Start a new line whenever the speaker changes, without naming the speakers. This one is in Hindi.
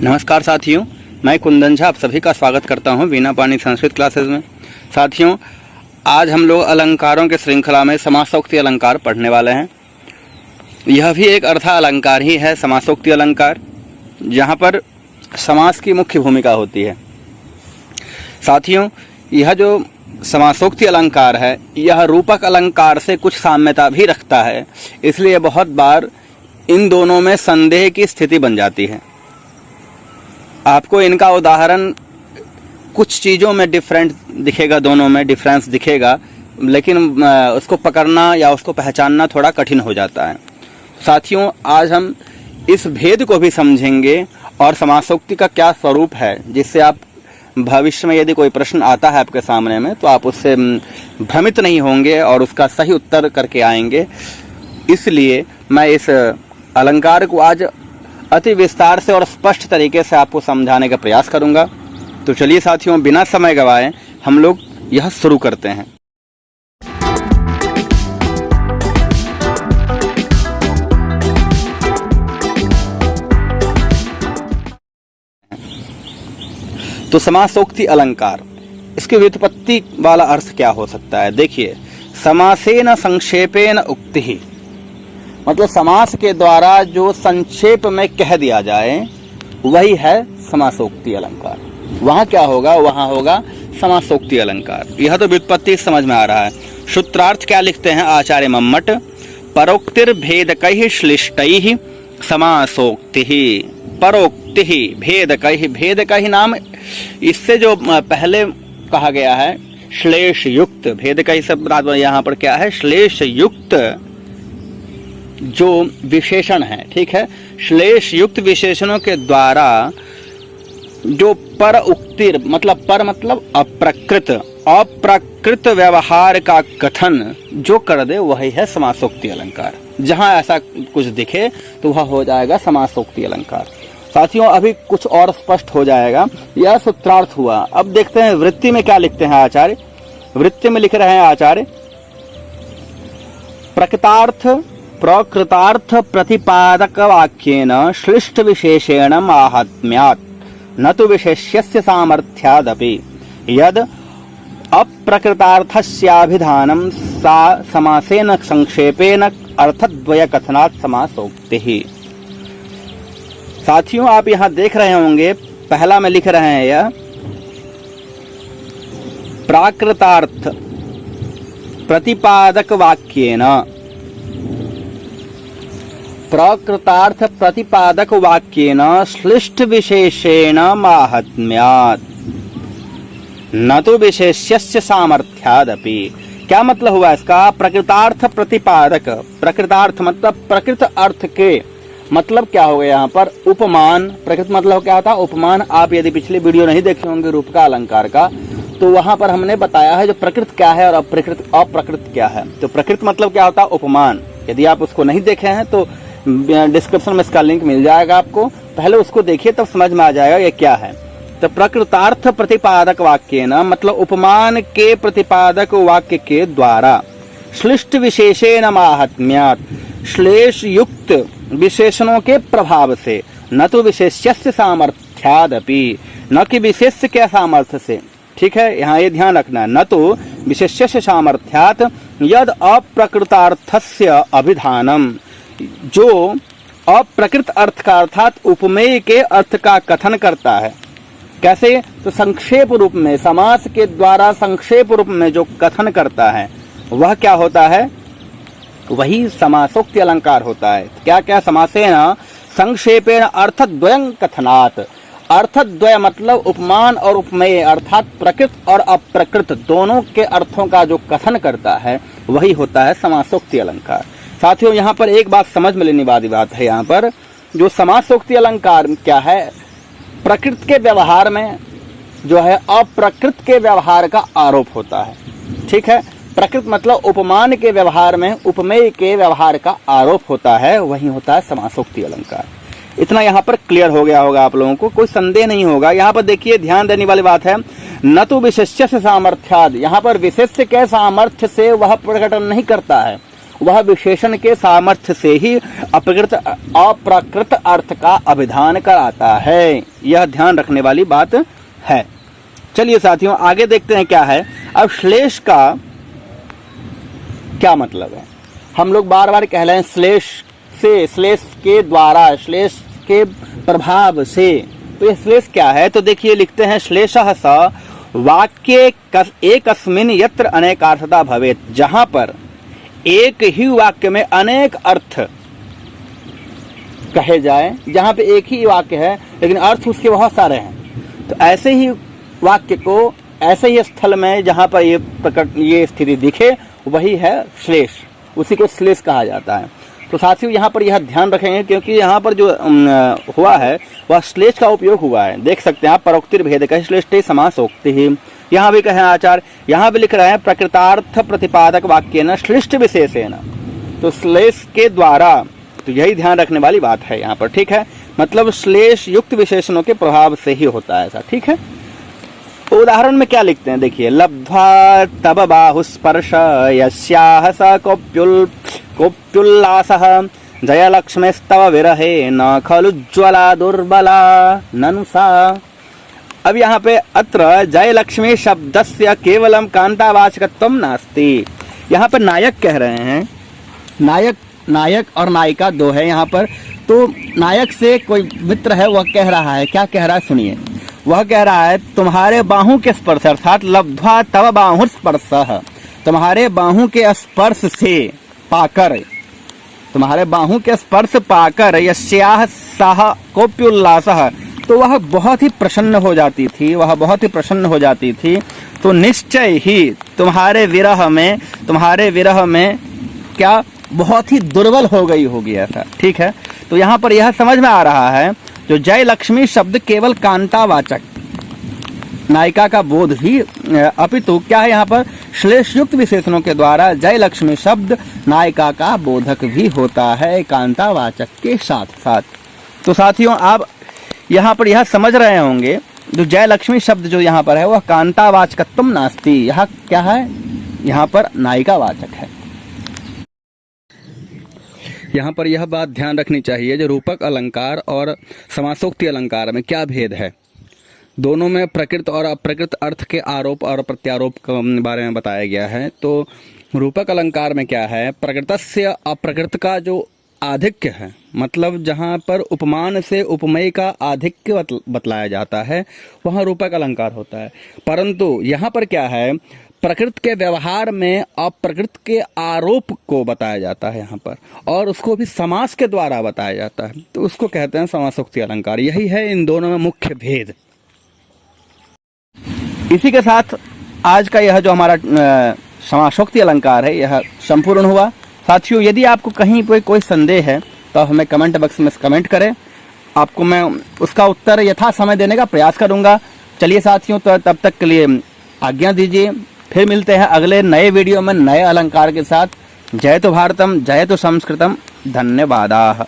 नमस्कार साथियों, मैं कुंदन झा आप सभी का स्वागत करता हूं वीणा पानी संस्कृत क्लासेस में। साथियों, आज हम लोग अलंकारों के श्रृंखला में समासोक्ति अलंकार पढ़ने वाले हैं। यह भी एक अर्था अलंकार ही है, समासोक्ति अलंकार, जहां पर समास की मुख्य भूमिका होती है। साथियों, यह जो समासोक्ति अलंकार है यह रूपक अलंकार से कुछ साम्यता भी रखता है, इसलिए बहुत बार इन दोनों में संदेह की स्थिति बन जाती है। आपको इनका उदाहरण कुछ चीज़ों में डिफरेंट दिखेगा, दोनों में डिफरेंस दिखेगा, लेकिन उसको पकड़ना या उसको पहचानना थोड़ा कठिन हो जाता है। साथियों, आज हम इस भेद को भी समझेंगे और समासोक्ति का क्या स्वरूप है, जिससे आप भविष्य में यदि कोई प्रश्न आता है आपके सामने में तो आप उससे भ्रमित नहीं होंगे और उसका सही उत्तर करके आएंगे। इसलिए मैं इस अलंकार को आज अति विस्तार से और स्पष्ट तरीके से आपको समझाने का प्रयास करूंगा। तो चलिए साथियों, बिना समय गवाए हम लोग यह शुरू करते हैं। तो समासोक्ति अलंकार, इसकी व्युत्पत्ति वाला अर्थ क्या हो सकता है? देखिए, समासेन संक्षेपेन उक्ति, मतलब समास के द्वारा जो संक्षेप में कह दिया जाए वही है समासोक्ति अलंकार। वहां क्या होगा? वहां होगा समासोक्ति अलंकार। यह तो व्युत्पत्ति समझ में आ रहा है। सूत्रार्थ क्या लिखते हैं आचार्य मम्मट? परोक्तिर्भेदकैः श्लिष्टैः समासोक्तिः। परोक्तिः भेदकैः, भेदकैः नाम इससे जो पहले कहा गया है श्लेष युक्त, भेदकैः शब्द यहाँ पर क्या है? श्लेष युक्त जो विशेषण है, ठीक है, श्लेष युक्त विशेषणों के द्वारा जो पर उक्तिर, मतलब पर मतलब अप्रकृत, अप्रकृत व्यवहार का कथन जो कर दे वही है समासोक्ति अलंकार। जहां ऐसा कुछ दिखे तो वह हो जाएगा समासोक्ति अलंकार। साथियों, अभी कुछ और स्पष्ट हो जाएगा। यह सूत्रार्थ हुआ। अब देखते हैं वृत्ति में क्या लिखते हैं आचार्य। वृत्ति में लिख रहे हैं आचार्य, प्रकृतार्थ प्रतिपादक वाक्येन श्लिष्ट विशेषेण माहात्म्यात् न तो विशेष्यस्य सामर्थ्यादपि यद अप्रकृतार्थस्याभिधानं सा समासेन संक्षेपेन अर्थद्वय कथनात् समासोक्तिः। साथियों, आप यहां देख रहे होंगे, पहला में लिख रहे हैं यह प्राकृतार्थ प्रतिपादक वाक्येन, प्रकृतार्थ प्रतिपादक वाक्येन श्लिष्ट विशेषेण माहात्म्यात् न तो विशेष्यस्य सामर्थ्यादपि। क्या मतलब हुआ इसका? प्रकृतार्थ प्रतिपादक, प्रकृतार्थ मतलब प्रकृत अर्थ के, मतलब क्या हो गया यहाँ पर? उपमान। प्रकृत मतलब क्या होता है? उपमान। आप यदि पिछली वीडियो नहीं देखे होंगे रूप का अलंकार का, तो वहां पर हमने बताया है जो प्रकृत क्या है और अप्रकृत क्या है। तो प्रकृत मतलब क्या होता है? उपमान। यदि आप उसको नहीं देखे हैं तो डिस्क्रिप्शन में इसका लिंक मिल जाएगा आपको, पहले उसको देखिए तब समझ में आ जाएगा ये क्या है। तो प्रकृतार्थ प्रतिपादक वाक्य न मतलब उपमान के प्रतिपादक वाक्य के द्वारा श्लिष्ट विशेषेण माहात्म्यात्, श्लेष युक्त विशेषणों के प्रभाव से, न तो विशेष्यस्य सामर्थ्यादपि, न कि विशेष्य के सामर्थ्य से, ठीक है, यहाँ ये ध्यान रखना, न तो विशेष्यस्य सामर्थ्यात् यद अप्रकृतार्थस्य अभिधानम, जो अप्रकृत अर्थ का अर्थात उपमेय के अर्थ का कथन करता है। कैसे? तो संक्षेप रूप में, समास के द्वारा संक्षेप रूप में जो कथन करता है वह क्या होता है? वही समासोक्ति अलंकार होता है। क्या क्या? समासेन संक्षेपेण अर्थद्वयं कथनात्। अर्थद्वय मतलब उपमान और उपमेय, अर्थात प्रकृत और अप्रकृत दोनों के अर्थों का जो कथन करता है वही होता है समासोक्ति अलंकार। साथियों, यहाँ पर एक बात समझ में लेने वाली बात है। यहाँ पर जो समासोक्ति अलंकार क्या है? प्रकृत के व्यवहार में जो है अप्रकृत के व्यवहार का आरोप होता है, ठीक है। प्रकृत मतलब उपमान के व्यवहार में उपमेय के व्यवहार का आरोप होता है, वही होता है समासोक्ति अलंकार। इतना यहाँ पर क्लियर हो गया होगा आप लोगों को, कोई संदेह नहीं होगा। यहाँ पर देखिए, ध्यान देने वाली बात है, न तो विशेष्य से सामर्थ्याद, यहाँ पर विशेष्य के सामर्थ्य से वह प्रकटन नहीं करता है, वह विशेषण के सामर्थ्य से ही अप्रकृत अर्थ का अभिधान कराता है। यह ध्यान रखने वाली बात है। चलिए साथियों आगे देखते हैं क्या है। अब श्लेष का क्या मतलब है। हम लोग बार बार कह रहे हैं श्लेष से, श्लेष के द्वारा, श्लेष के प्रभाव से। तो ये श्लेष क्या है। तो देखिए लिखते हैं श्लेषः स वाक्ये एकस्मिन् यत्र अनेकार्थता भवेत्। जहां पर एक ही वाक्य में अनेक अर्थ कहे जाए, जहां पे एक ही वाक्य है लेकिन अर्थ उसके बहुत सारे हैं, तो ऐसे ही वाक्य को ऐसे ही स्थल में जहां पर ये स्थिति दिखे वही है श्लेष, उसी को श्लेष कहा जाता है। तो साथियों यहाँ पर यह ध्यान रखेंगे क्योंकि यहाँ पर जो हुआ है वह श्लेष का उपयोग हुआ है। देख सकते हैं आप, परोक्तिर भेद कहे श्लेष्ठे समासोक्ति ही। यहाँ भी कहे आचार्य, यहाँ भी लिख रहे हैं प्रकृतार्थ प्रतिपादक वाक्य न श्लिष्ट विशेषेण। तो श्लेष के द्वारा, तो यही ध्यान रखने वाली बात है यहाँ पर, ठीक है। मतलब श्लेष युक्त विशेषणों के प्रभाव से ही होता है ऐसा, ठीक है। तो उदाहरण में क्या लिखते हैं देखिए, लब्ध्वा तब बाहुस्पर्श यस्याह स कोप्युल्लासः जयलक्ष्मीस्तव विरहे न खलुज्ज्वला दुर्बला ननु सा। अब यहाँ पे अत्र जयलक्ष्मी शब्दस्य केवलम कांतावाचकत्वम नास्ति। यहाँ पर नायक कह रहे हैं, नायक और नायिका दो है यहाँ पर। तो नायक से कोई मित्र है, वह कह रहा है, क्या कह रहा है सुनिए। वह कह रहा है तुम्हारे बाहु के स्पर्श, अर्थात लब्ध्वा तव बाहुस्पर्शः, तुम्हारे बाहु के स्पर्श से पाकर, तुम्हारे बाहु के स्पर्श पाकर यस्याह सह कोप्युल्लासः, तो वह बहुत ही प्रसन्न हो जाती थी, वह बहुत ही प्रसन्न हो जाती थी। तो निश्चय ही तुम्हारे विरह में क्या बहुत ही दुर्बल हो गई होगी ऐसा, ठीक है। तो यहाँ पर यह समझ में आ रहा है जो जय लक्ष्मी शब्द केवल कांतावाचक नायिका का बोध ही, अपितु क्या है यहाँ पर श्लेष युक्त विशेषणों के द्वारा जय लक्ष्मी शब्द नायिका का बोधक भी होता है कांतावाचक के साथ साथ। तो साथियों आप यहाँ पर यह समझ रहे होंगे जो जय लक्ष्मी शब्द जो यहाँ पर है वह कांतावाचकत्वम नास्ति, यह क्या है, यहाँ पर नायिकावाचक है। यहाँ पर यह बात ध्यान रखनी चाहिए जो रूपक अलंकार और समासोक्ति अलंकार में क्या भेद है। दोनों में प्रकृत और अप्रकृत अर्थ के आरोप और प्रत्यारोप के बारे में बताया गया है। तो रूपक अलंकार में क्या है, प्रकृतस्य अप्रकृत का जो आधिक्य है, मतलब जहाँ पर उपमान से उपमेय का आधिक्य बतलाया जाता है वहाँ रूपक अलंकार होता है। परंतु यहाँ पर क्या है, प्रकृत के व्यवहार में अप्रकृत के आरोप को बताया जाता है यहाँ पर, और उसको भी समास के द्वारा बताया जाता है, तो उसको कहते हैं समासोक्ति अलंकार। यही है इन दोनों में मुख्य भेद। इसी के साथ आज का यह जो हमारा समासोक्ति अलंकार है यह संपूर्ण हुआ। साथियों यदि आपको कहीं पर कोई संदेह है तो हमें कमेंट बॉक्स में कमेंट करें, आपको मैं उसका उत्तर यथा समय देने का प्रयास करूंगा। चलिए साथियों, तो तब तक के लिए आज्ञा दीजिए, फिर मिलते हैं अगले नए वीडियो में नए अलंकार के साथ। जय तो भारतम, जय तो संस्कृतम, धन्यवादाः।